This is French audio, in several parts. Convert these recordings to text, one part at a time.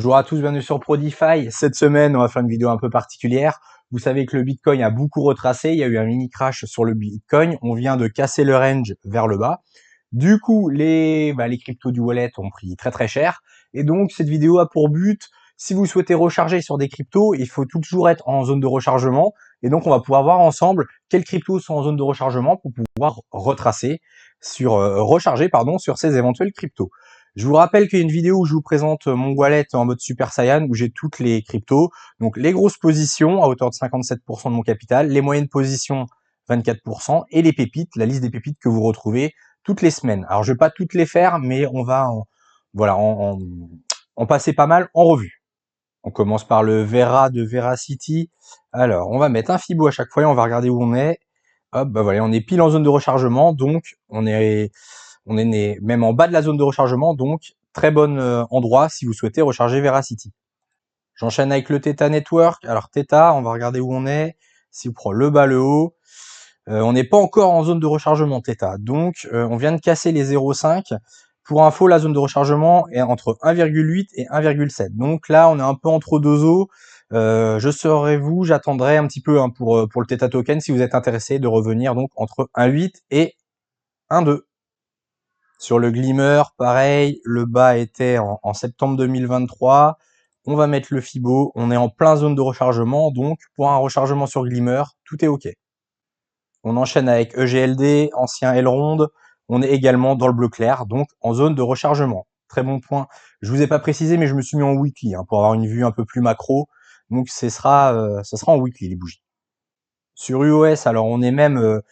Bonjour à tous, bienvenue sur ProDeFi. Cette semaine, on va faire une vidéo un peu particulière. Vous savez que le Bitcoin a beaucoup retracé. Il y a eu un mini crash sur le Bitcoin. On vient de casser le range vers le bas. Du coup, les cryptos du wallet ont pris très très cher. Et donc, cette vidéo a pour but, si vous souhaitez recharger sur des cryptos, il faut toujours être en zone de rechargement. Et donc, on va pouvoir voir ensemble quelles cryptos sont en zone de rechargement pour pouvoir recharger sur ces éventuels cryptos. Je vous rappelle qu'il y a une vidéo où je vous présente mon wallet en mode Super Saiyan où j'ai toutes les cryptos. Donc les grosses positions à hauteur de 57% de mon capital, les moyennes positions 24% et les pépites, la liste des pépites que vous retrouvez toutes les semaines. Alors je vais pas toutes les faire, mais on va en passer pas mal en revue. On commence par le Vera de Veracity. Alors on va mettre un Fibo à chaque fois et on va regarder où on est. Hop, voilà, on est pile en zone de rechargement, donc on est même en bas de la zone de rechargement, donc très bon endroit si vous souhaitez recharger Veracity. J'enchaîne avec le Theta Network. Alors Theta, on va regarder où on est. Si on prend le bas, le haut, on n'est pas encore en zone de rechargement Theta. Donc on vient de casser les 0,5. Pour info, la zone de rechargement est entre 1,8 et 1,7. Donc là, on est un peu entre deux eaux. Je serai vous, j'attendrai un petit peu pour le Theta Token si vous êtes intéressé de revenir donc entre 1,8 et 1,2. Sur le Glimmer, pareil, le bas était en septembre 2023. On va mettre le Fibo, on est en plein zone de rechargement, donc pour un rechargement sur Glimmer, tout est OK. On enchaîne avec EGLD, ancien Elrond, on est également dans le bleu clair, donc en zone de rechargement. Très bon point. Je vous ai pas précisé, mais je me suis mis en weekly pour avoir une vue un peu plus macro. Donc ce sera en weekly les bougies. Sur UOS, alors on est même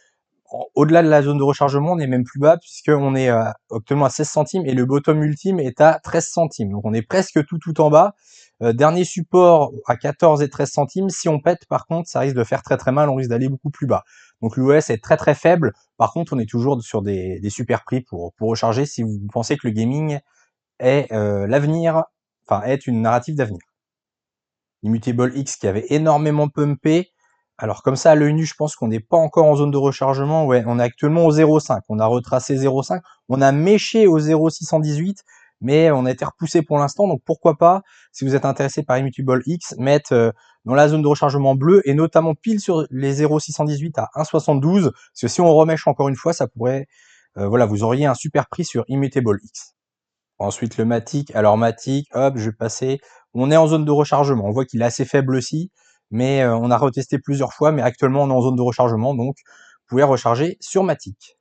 au-delà de la zone de rechargement, on est même plus bas puisqu'on est actuellement à 16 centimes et le bottom ultime est à 13 centimes. Donc on est presque tout en bas. Dernier support à 14 et 13 centimes. Si on pète, par contre, ça risque de faire très très mal. On risque d'aller beaucoup plus bas. Donc l'UOS est très très faible. Par contre, on est toujours sur des super prix pour recharger si vous pensez que le gaming est l'avenir, est une narrative d'avenir. Immutable X qui avait énormément pumpé. Alors comme ça à l'œil nu, je pense qu'on n'est pas encore en zone de rechargement. Ouais, on est actuellement au 0,5. On a retracé 0,5. On a méché au 0,618, mais on a été repoussé pour l'instant. Donc pourquoi pas, si vous êtes intéressé par Immutable X, mettre dans la zone de rechargement bleue et notamment pile sur les 0,618 à 1,72. Parce que si on remèche encore une fois, ça pourrait, vous auriez un super prix sur Immutable X. Ensuite le Matic. Alors Matic, hop, je vais passer. On est en zone de rechargement. On voit qu'il est assez faible aussi, mais on a retesté plusieurs fois, mais actuellement on est en zone de rechargement, donc vous pouvez recharger sur Matic.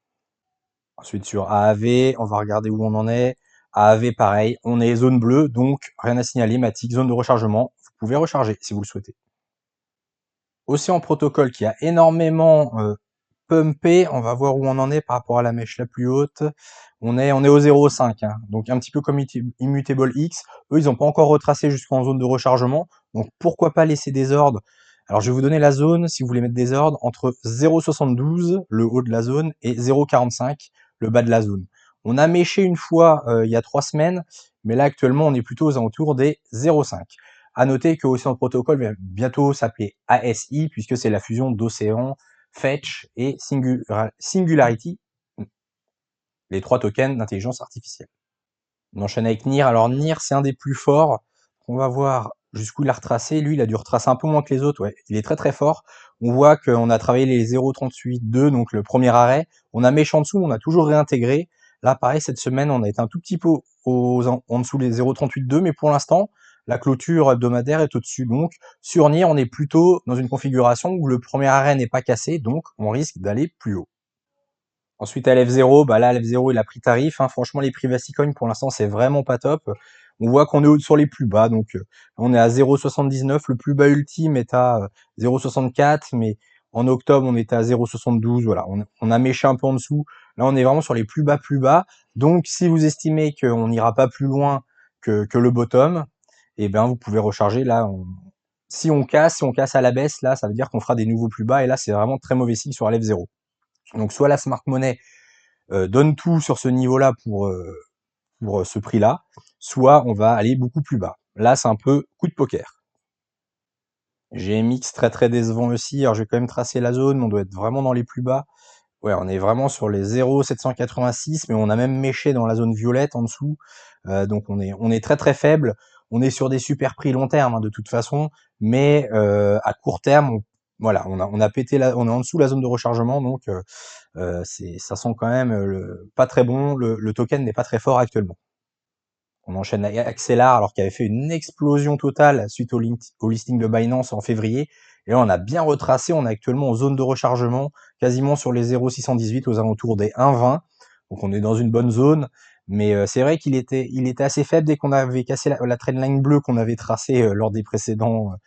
Ensuite sur AAV, on va regarder où on en est. AAV pareil, on est zone bleue, donc rien à signaler. Matic, zone de rechargement, vous pouvez recharger si vous le souhaitez. Océan Protocol qui a énormément pumpé, on va voir où on en est par rapport à la mèche la plus haute. On est au 0,5, donc un petit peu comme Immutable X. Eux, ils n'ont pas encore retracé jusqu'en zone de rechargement, donc pourquoi pas laisser des ordres. Alors je vais vous donner la zone, si vous voulez mettre des ordres, entre 0,72, le haut de la zone, et 0,45, le bas de la zone. On a méché une fois il y a 3 semaines, mais là actuellement on est plutôt aux alentours des 0,5. À noter que Océan Protocol va bientôt s'appeler ASI, puisque c'est la fusion d'Océan, Fetch et Singularity, les 3 tokens d'intelligence artificielle. On enchaîne avec NIR. Alors NIR, c'est un des plus forts. On va voir jusqu'où il a retracé. Lui, il a dû retracer un peu moins que les autres. Ouais, il est très très fort. On voit qu'on a travaillé les 0,38,2, donc le premier arrêt. On a méchant en dessous, on a toujours réintégré. Là, pareil, cette semaine, on a été un tout petit peu en dessous les 0,38,2, mais pour l'instant, la clôture hebdomadaire est au-dessus. Donc, sur NIR, on est plutôt dans une configuration où le premier arrêt n'est pas cassé, donc on risque d'aller plus haut. Ensuite, à LF0, là, LF0, il a pris tarif. Franchement, les prix Vassicoin, pour l'instant, c'est vraiment pas top. On voit qu'on est sur les plus bas. Donc, on est à 0,79. Le plus bas ultime est à 0,64. Mais en octobre, on était à 0,72. Voilà, on a méché un peu en dessous. Là, on est vraiment sur les plus bas, plus bas. Donc, si vous estimez qu'on n'ira pas plus loin que le bottom, vous pouvez recharger. Là, si on casse à la baisse, là, ça veut dire qu'on fera des nouveaux plus bas. Et là, c'est vraiment très mauvais signe sur LF0. Donc soit la smart money donne tout sur ce niveau-là pour ce prix-là, soit on va aller beaucoup plus bas. Là, c'est un peu coup de poker. GMX très très décevant aussi. Alors je vais quand même tracer la zone, mais on doit être vraiment dans les plus bas. Ouais, on est vraiment sur les 0,786, mais on a même méché dans la zone violette en dessous. Donc on est très très faible. on est sur des super prix long terme hein, de toute façon, mais à court terme, voilà, on a pété on est en dessous de la zone de rechargement, donc ça sent quand même pas très bon. Le token n'est pas très fort actuellement. On enchaîne avec Axelar, alors qu'il avait fait une explosion totale suite au listing de Binance en février. Et là, on a bien retracé. On est actuellement en zone de rechargement, quasiment sur les 0,618 aux alentours des 1,20. Donc, on est dans une bonne zone. Mais c'est vrai qu'il était assez faible dès qu'on avait cassé la trendline bleue qu'on avait tracée lors des précédentes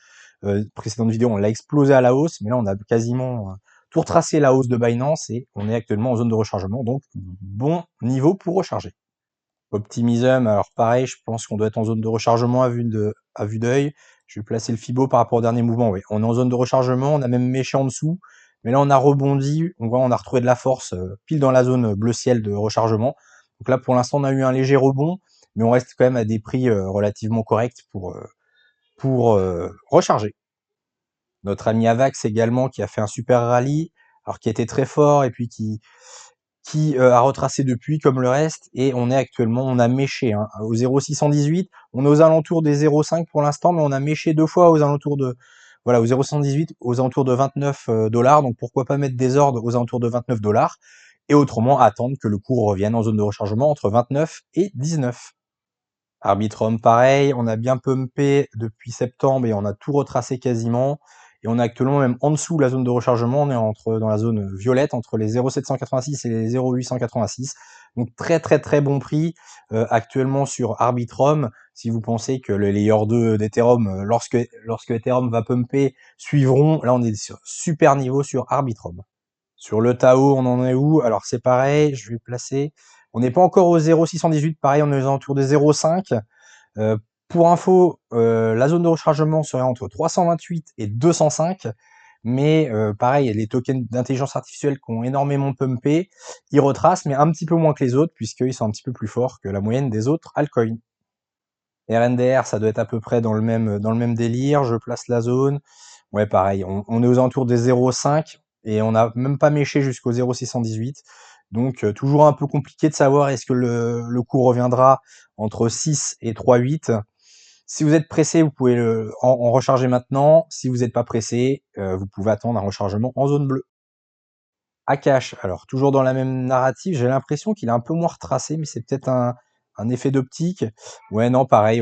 vidéos. On l'a explosé à la hausse. Mais là, on a quasiment tout retracé la hausse de Binance et on est actuellement en zone de rechargement. Donc, bon niveau pour recharger. Optimism, alors pareil, je pense qu'on doit être en zone de rechargement à vue d'œil. Je vais placer le Fibo par rapport au dernier mouvement. Oui, on est en zone de rechargement, on a même méché en dessous, mais là on a rebondi, on voit on a retrouvé de la force pile dans la zone bleu ciel de rechargement. Donc là pour l'instant on a eu un léger rebond, mais on reste quand même à des prix relativement corrects pour recharger. Notre ami Avax également qui a fait un super rallye, alors qui était très fort et puis qui a retracé depuis comme le reste et on est actuellement, on a méché hein, au 0,618, on est aux alentours des 0,5 pour l'instant, mais on a méché 2 fois aux alentours de voilà, au 0,118 aux alentours de 29 dollars, donc pourquoi pas mettre des ordres aux alentours de 29 dollars et autrement attendre que le cours revienne en zone de rechargement entre 29 et 19. Arbitrum pareil, on a bien pumpé depuis septembre et on a tout retracé quasiment. Et on est actuellement même en dessous de la zone de rechargement, on est dans la zone violette, entre les 0,786 et les 0,886. Donc très bon prix actuellement sur Arbitrum. Si vous pensez que les layer 2 d'Ethereum, lorsque Ethereum va pumper, suivront, là on est sur super niveau sur Arbitrum. Sur le Tao, on en est où? Alors c'est pareil, je vais placer. On n'est pas encore au 0,618, pareil, on est aux alentours des 0,5. Pour info, la zone de rechargement serait entre 328 et 205, mais pareil, les tokens d'intelligence artificielle qui ont énormément pumpé, ils retracent, mais un petit peu moins que les autres, puisqu'ils sont un petit peu plus forts que la moyenne des autres altcoins. RNDR, ça doit être à peu près dans le même délire, je place la zone. Ouais, pareil, on est aux alentours des 0,5 et on n'a même pas méché jusqu'au 0,618. Donc toujours un peu compliqué de savoir est-ce que le cours reviendra entre 6 et 3,8. Si vous êtes pressé, vous pouvez en recharger maintenant. Si vous n'êtes pas pressé, vous pouvez attendre un rechargement en zone bleue. Akash, alors toujours dans la même narrative, j'ai l'impression qu'il est un peu moins retracé, mais c'est peut-être un effet d'optique. Ouais, non, pareil,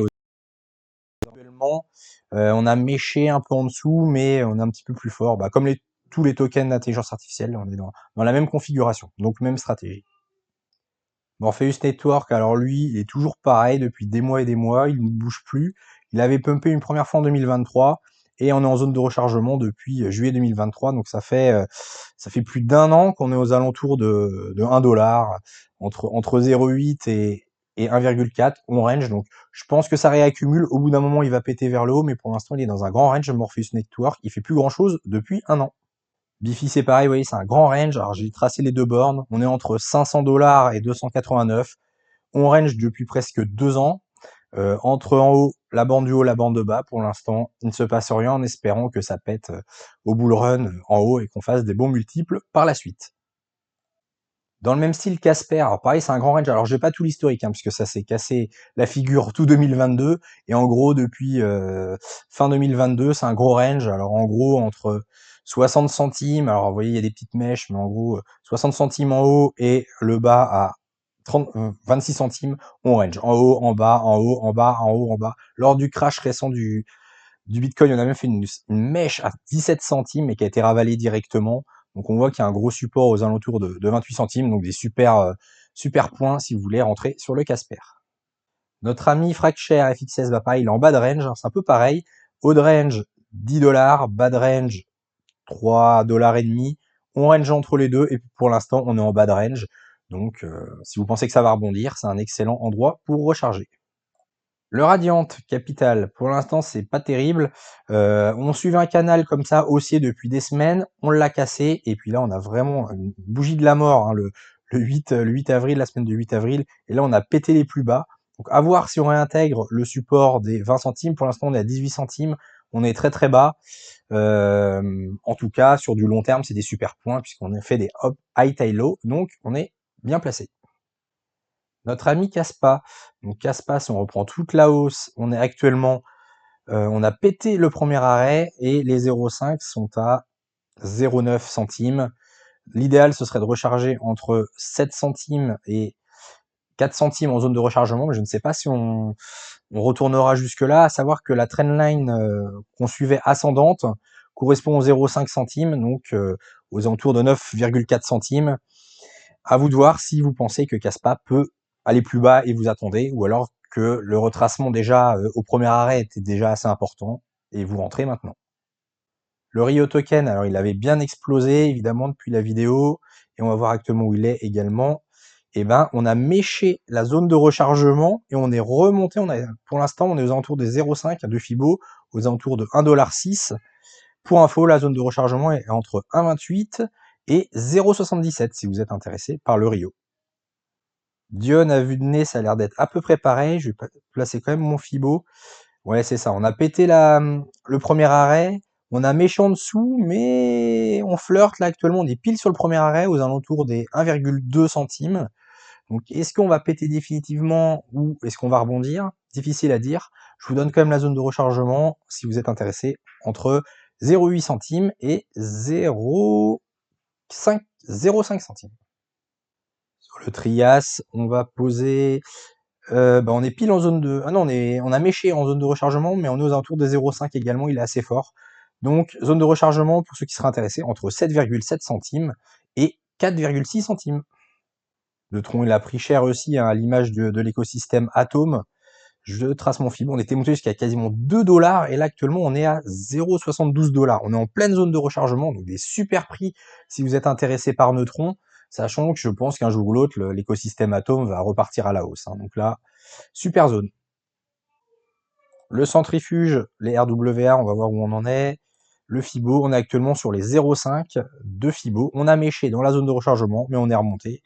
actuellement, on a méché un peu en dessous, mais on est un petit peu plus fort. Bah, comme tous les tokens d'intelligence artificielle, on est dans la même configuration, donc même stratégie. Morpheus Network, alors lui, il est toujours pareil depuis des mois et des mois, il ne bouge plus. Il avait pumpé une première fois en 2023 et on est en zone de rechargement depuis juillet 2023, donc ça fait plus d'1 an qu'on est aux alentours de 1 dollar, entre 0,8 et 1,4, on range, donc je pense que ça réaccumule, au bout d'un moment il va péter vers le haut, mais pour l'instant il est dans un grand range, Morpheus Network, il fait plus grand chose depuis 1 an. Bifi c'est pareil, vous voyez, c'est un grand range. Alors j'ai tracé les deux bornes. On est entre 500 dollars et 289. On range depuis presque 2 ans. Entre en haut, la bande du haut, la bande de bas. Pour l'instant, il ne se passe rien en espérant que ça pète au bull run en haut et qu'on fasse des bons multiples par la suite. Dans le même style, Casper, alors pareil, c'est un grand range. Alors, j'ai pas tout l'historique, hein, puisque ça s'est cassé la figure tout 2022. Et en gros, depuis fin 2022, c'est un gros range. Alors, en gros, entre 60 centimes, alors vous voyez, il y a des petites mèches, mais en gros, 60 centimes en haut et le bas à 26 centimes, on range. En haut, en bas, en haut, en bas, en haut, en bas. Lors du crash récent du Bitcoin, on a même fait une mèche à 17 centimes et qui a été ravalée directement. Donc on voit qu'il y a un gros support aux alentours de 28 centimes, donc des super points si vous voulez rentrer sur le Casper. Notre ami Fracshare FXS, bah pareil, il est en bas de range, hein, c'est un peu pareil. Haut de range 10 dollars, bas de range 3 dollars et demi. On range entre les deux et pour l'instant on est en bas de range. Donc si vous pensez que ça va rebondir, c'est un excellent endroit pour recharger. Le Radiant Capital, pour l'instant, c'est pas terrible. On suivait un canal comme ça, haussier depuis des semaines, on l'a cassé, et puis là, on a vraiment une bougie de la mort, hein, le 8 avril, la semaine de 8 avril, et là, on a pété les plus bas. Donc, à voir si on réintègre le support des 20 centimes. Pour l'instant, on est à 18 centimes, on est très bas. En tout cas, sur du long terme, c'est des super points, puisqu'on a fait des high tail low, donc on est bien placé. Notre ami Caspa. Donc Caspa, si on reprend toute la hausse, on est actuellement, on a pété le premier arrêt et les 0,5 sont à 0,9 centimes. L'idéal, ce serait de recharger entre 7 centimes et 4 centimes en zone de rechargement, mais je ne sais pas si on retournera jusque-là, à savoir que la trendline qu'on suivait ascendante correspond aux 0,5 centimes, donc aux alentours de 9,4 centimes. À vous de voir si vous pensez que Caspa peut aller plus bas et vous attendez, ou alors que le retracement déjà au premier arrêt était déjà assez important et vous rentrez maintenant. Le Rio Token, alors il avait bien explosé évidemment depuis la vidéo, et on va voir actuellement où il est également. Et ben on a méché la zone de rechargement et on est remonté, pour l'instant on est aux alentours des 0,5 de Fibo, aux alentours de 1,6 $. Pour info, la zone de rechargement est entre 1,28 et 0,77 si vous êtes intéressé par le Rio. Dion à vue de nez, ça a l'air d'être à peu près pareil. Je vais placer quand même mon Fibo. Ouais, c'est ça. On a pété le premier arrêt. On a méchant en dessous, mais on flirte là actuellement. On est pile sur le premier arrêt, aux alentours des 1,2 centimes. Donc, est-ce qu'on va péter définitivement ou est-ce qu'on va rebondir? Difficile à dire. Je vous donne quand même la zone de rechargement, si vous êtes intéressé, entre 0,8 centimes et 0,5 centimes. Sur le Trias, on va poser on est pile en zone de... Ah non, on a méché en zone de rechargement, mais on est aux alentours de 0,5 également, il est assez fort. Donc, zone de rechargement, pour ceux qui seraient intéressés, entre 7,7 centimes et 4,6 centimes. Le tronc, il a pris cher aussi, hein, à l'image de l'écosystème Atom. Je trace mon fibre, on était monté jusqu'à quasiment 2 $, et là, actuellement, on est à 0,72 $. On est en pleine zone de rechargement, donc des super prix si vous êtes intéressé par Neutron, sachant que je pense qu'un jour ou l'autre, l'écosystème Atom va repartir à la hausse. Hein. Donc là, super zone. Le centrifuge, les RWA, on va voir où on en est. Le Fibo, on est actuellement sur les 0,5 de Fibo. On a méché dans la zone de rechargement, mais on est remonté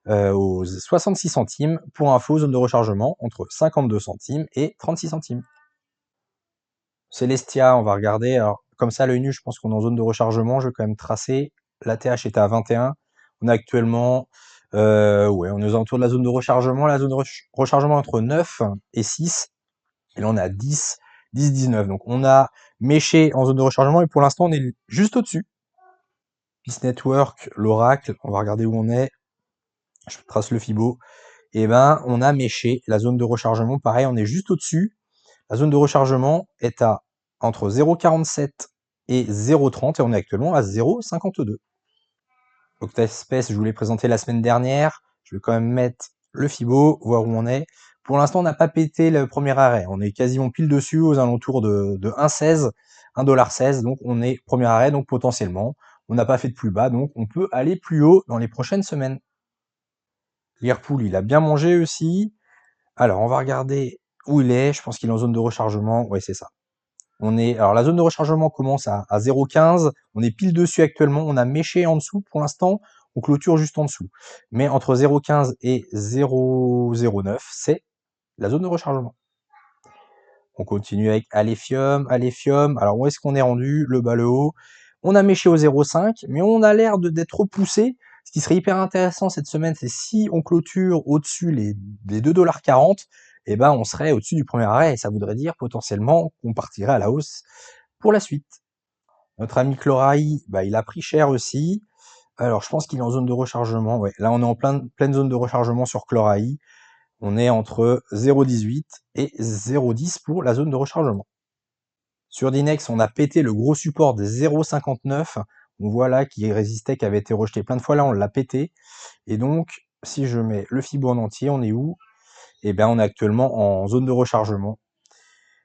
aux 66 centimes. Pour info, zone de rechargement entre 52 centimes et 36 centimes. Celestia, on va regarder. Alors, comme ça, l'œil nu, je pense qu'on est en zone de rechargement. Je vais quand même tracer. La TH était à 21. On est actuellement, on est aux alentours de la zone de rechargement. La zone de rechargement entre 9 et 6. Et là, on est à 10, 19. Donc, on a méché en zone de rechargement et pour l'instant, on est juste au-dessus. Peace Network, l'Oracle, on va regarder où on est. Je trace le Fibo. Et ben, on a méché la zone de rechargement. Pareil, on est juste au-dessus. La zone de rechargement est à entre 0,47 et 0,30 et on est actuellement à 0,52. Octaspec, je vous l'ai présenté la semaine dernière. Je vais quand même mettre le Fibo, voir où on est. Pour l'instant, on n'a pas pété le premier arrêt. On est quasiment pile dessus, aux alentours de 1,16, 1,16 $. Donc, on est premier arrêt, donc potentiellement, on n'a pas fait de plus bas, donc on peut aller plus haut dans les prochaines semaines. Learpool, il a bien mangé aussi. Alors, on va regarder où il est. Je pense qu'il est en zone de rechargement. Ouais, c'est ça. Alors la zone de rechargement commence à 0,15. On est pile dessus actuellement. On a méché en dessous pour l'instant. On clôture juste en dessous. Mais entre 0,15 et 0,09, c'est la zone de rechargement. On continue avec Alephium. Alephium, alors où est-ce qu'on est rendu? Le bas, le haut. On a méché au 0,5, mais on a l'air d'être repoussé. Ce qui serait hyper intéressant cette semaine, c'est si on clôture au-dessus des 2,40 $, eh ben on serait au-dessus du premier arrêt, et ça voudrait dire potentiellement qu'on partirait à la hausse pour la suite. Notre ami Clorai, il a pris cher aussi. Alors je pense qu'il est en zone de rechargement. Ouais, là on est en pleine zone de rechargement sur Clorai. On est entre 0,18 et 0,10 pour la zone de rechargement. Sur Dinex, on a pété le gros support des 0,59. On voit là qu'il résistait, qui avait été rejeté plein de fois. Là, on l'a pété. Et donc, si je mets le Fibo en entier, on est où? Eh bien, on est actuellement en zone de rechargement.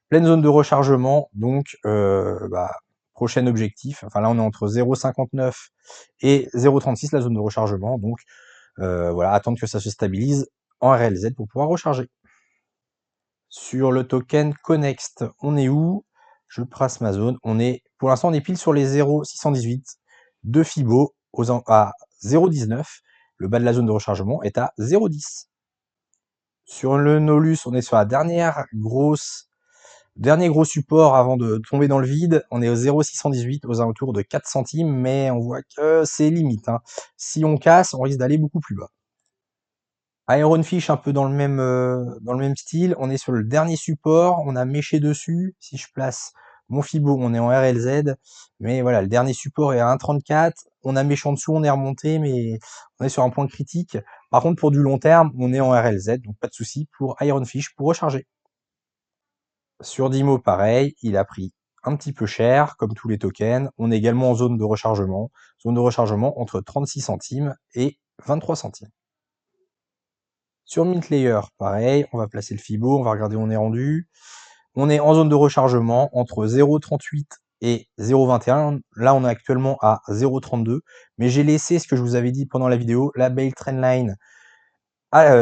Pleine zone de rechargement. Donc, prochain objectif. Enfin, là, on est entre 0,59 et 0,36, la zone de rechargement. Donc, voilà, attendre que ça se stabilise en RLZ pour pouvoir recharger. Sur le token Connext, on est où? Je trace ma zone. Pour l'instant, on est pile sur les 0,618 de Fibo à 0,19. Le bas de la zone de rechargement est à 0,10. Sur le Nolus, on est sur la dernier gros support avant de tomber dans le vide. On est au 0,618, aux alentours de 4 centimes, mais on voit que c'est limite. Hein. Si on casse, on risque d'aller beaucoup plus bas. Ironfish un peu dans le même style, on est sur le dernier support, on a méché dessus, si je place mon Fibo, on est en RLZ, mais voilà, le dernier support est à 1,34, on a méché en dessous, on est remonté, mais on est sur un point critique. Par contre, pour du long terme, on est en RLZ, donc pas de souci pour Ironfish pour recharger. Sur Dimo, pareil, il a pris un petit peu cher, comme tous les tokens. On est également en zone de rechargement entre 36 centimes et 23 centimes. Sur Mintlayer, pareil, on va placer le Fibo, on va regarder où on est rendu. On est en zone de rechargement entre 0,38 et 0,21. Là, on est actuellement à 0,32. Mais j'ai laissé ce que je vous avais dit pendant la vidéo, la Bale Trendline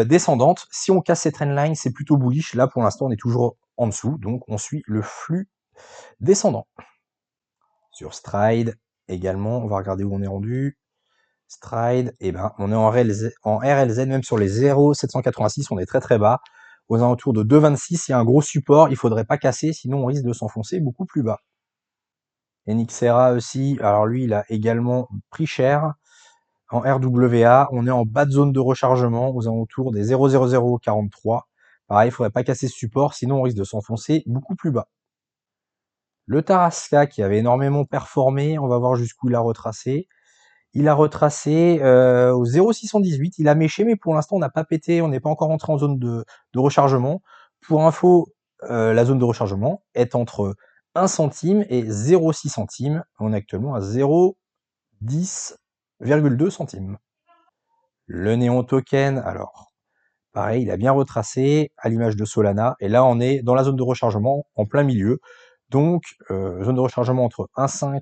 descendante. Si on casse cette trendline, c'est plutôt bullish. Là, pour l'instant, on est toujours en dessous. Donc, on suit le flux descendant. Sur Stride, également, on va regarder où on est rendu. Stride, et ben, on est en RLZ, même sur les 0,786, on est très très bas. Aux alentours de 2,26, il y a un gros support, il faudrait pas casser, sinon on risque de s'enfoncer beaucoup plus bas. Nxera aussi, alors lui, il a également pris cher. En RWA, on est en bas de zone de rechargement, aux alentours des 0,0043. Pareil, il faudrait pas casser ce support, sinon on risque de s'enfoncer beaucoup plus bas. Le Tarasca, qui avait énormément performé, on va voir jusqu'où il a retracé. Il a retracé au 0,618, il a méché, mais pour l'instant on n'a pas pété, on n'est pas encore entré en zone de rechargement. Pour info, la zone de rechargement est entre 1 centime et 0,6 centimes. On est actuellement à 0,10,2 centimes. Le Néon Token, alors pareil, il a bien retracé à l'image de Solana, et là on est dans la zone de rechargement en plein milieu. Donc zone de rechargement entre 1,5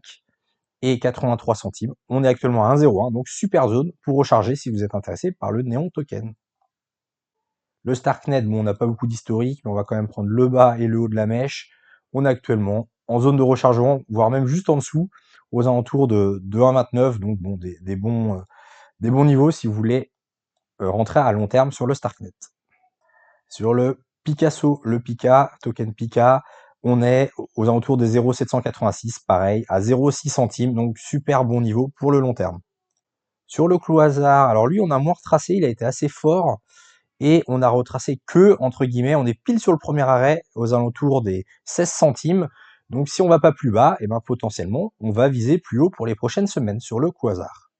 et 83 centimes. On est actuellement à 1,01, donc super zone pour recharger si vous êtes intéressé par le Néon Token. Le Starknet, bon, on n'a pas beaucoup d'historique, mais on va quand même prendre le bas et le haut de la mèche. On est actuellement en zone de rechargement, voire même juste en dessous, aux alentours de 1,29, donc bon, des bons niveaux si vous voulez rentrer à long terme sur le Starknet. Sur le Picasso, le Pika, token Pika, on est aux alentours des 0,786, pareil, à 0,6 centimes, donc super bon niveau pour le long terme. Sur le clou hasard, alors lui, on a moins retracé, il a été assez fort, et on a retracé que, entre guillemets, on est pile sur le premier arrêt, aux alentours des 16 centimes, donc si on va pas plus bas, et ben potentiellement, on va viser plus haut pour les prochaines semaines sur le clou hasard.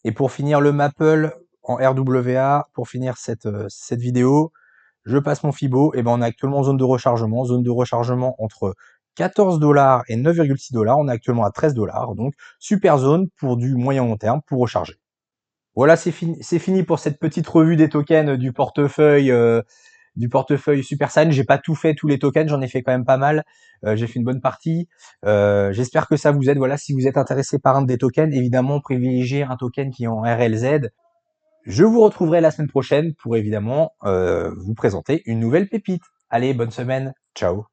Et pour finir le Maple en RWA, pour finir cette vidéo, je passe mon Fibo, et ben on est actuellement en zone de rechargement entre 14 $ et 9,6 $, on est actuellement à 13 $, donc super zone pour du moyen long terme pour recharger. Voilà, c'est fini pour cette petite revue des tokens du portefeuille Super Saiyan. J'ai pas tout fait, tous les tokens, j'en ai fait quand même pas mal. J'ai fait une bonne partie. J'espère que ça vous aide. Voilà, si vous êtes intéressé par un des tokens, évidemment, privilégiez un token qui est en RLZ. Je vous retrouverai la semaine prochaine pour évidemment vous présenter une nouvelle pépite. Allez, bonne semaine. Ciao.